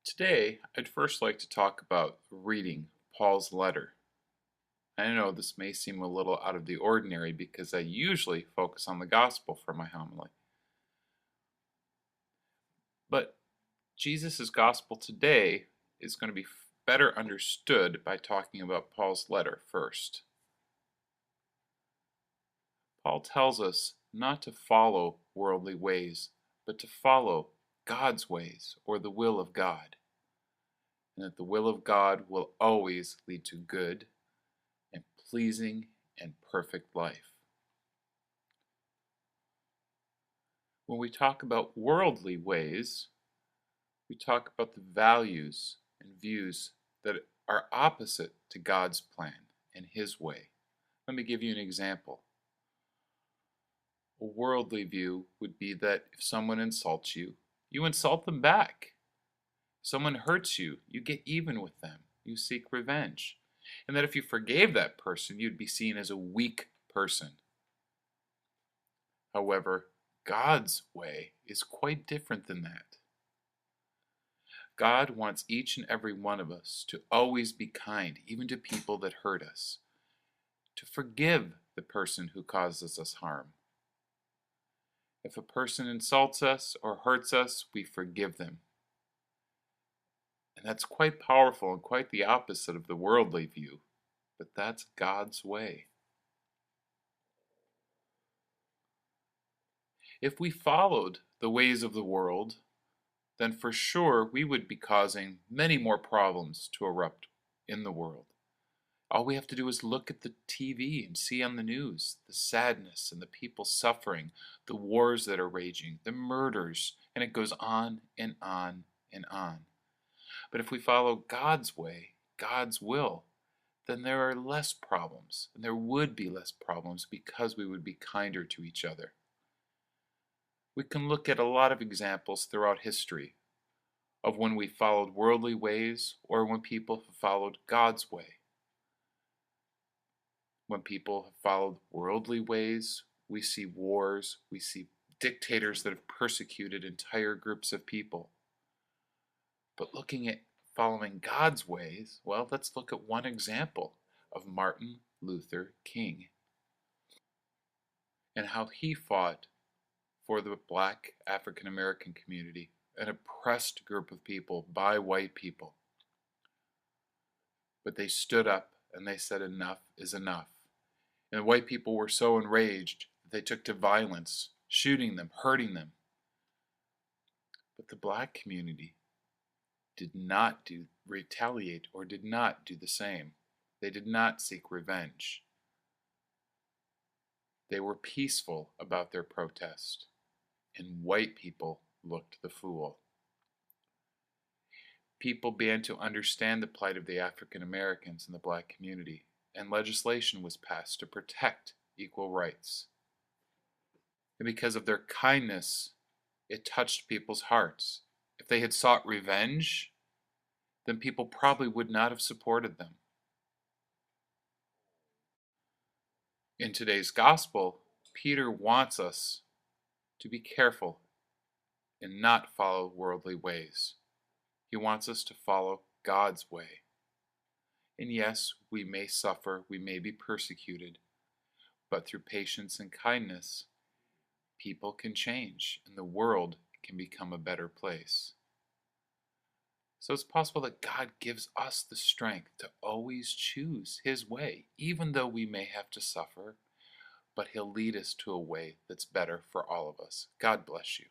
Today, I'd first like to talk about reading Paul's letter. I know this may seem a little out of the ordinary because I usually focus on the gospel for my homily. But Jesus' gospel today is going to be better understood by talking about Paul's letter first. Paul tells us not to follow worldly ways, but to follow God's ways or the will of God, and that the will of God will always lead to good and pleasing and perfect life. When we talk about worldly ways, we talk about the values and views that are opposite to God's plan and His way. Let me give you an example. A worldly view would be that if someone insults you, you insult them back. If someone hurts you, you get even with them. You seek revenge. And that if you forgave that person, you'd be seen as a weak person. However, God's way is quite different than that. God wants each and every one of us to always be kind, even to people that hurt us, to forgive the person who causes us harm. If a person insults us or hurts us, we forgive them. And that's quite powerful and quite the opposite of the worldly view, but that's God's way. If we followed the ways of the world, then for sure we would be causing many more problems to erupt in the world. All we have to do is look at the TV and see on the news the sadness and the people suffering, the wars that are raging, the murders, and it goes on and on and on. But if we follow God's way, God's will, then there are less problems, and there would be less problems because we would be kinder to each other. We can look at a lot of examples throughout history of when we followed worldly ways or when people have followed God's way. When people have followed worldly ways, we see wars, we see dictators that have persecuted entire groups of people. But looking at following God's ways, well, let's look at one example of Martin Luther King and how he fought for the black African American community, an oppressed group of people by white people. But they stood up and they said enough is enough. And the white people were so enraged that they took to violence, shooting them, hurting them. But the black community did not retaliate or did not do the same. They did not seek revenge. They were peaceful about their protest, and white people looked the fool. People began to understand the plight of the African Americans in the black community, and legislation was passed to protect equal rights. And because of their kindness, it touched people's hearts. If they had sought revenge, then people probably would not have supported them. In today's gospel, Peter wants us to be careful and not follow worldly ways. He wants us to follow God's way. And yes, we may suffer, we may be persecuted, but through patience and kindness, people can change and the world can become a better place. So it's possible that God gives us the strength to always choose His way, even though we may have to suffer, but He'll lead us to a way that's better for all of us. God bless you.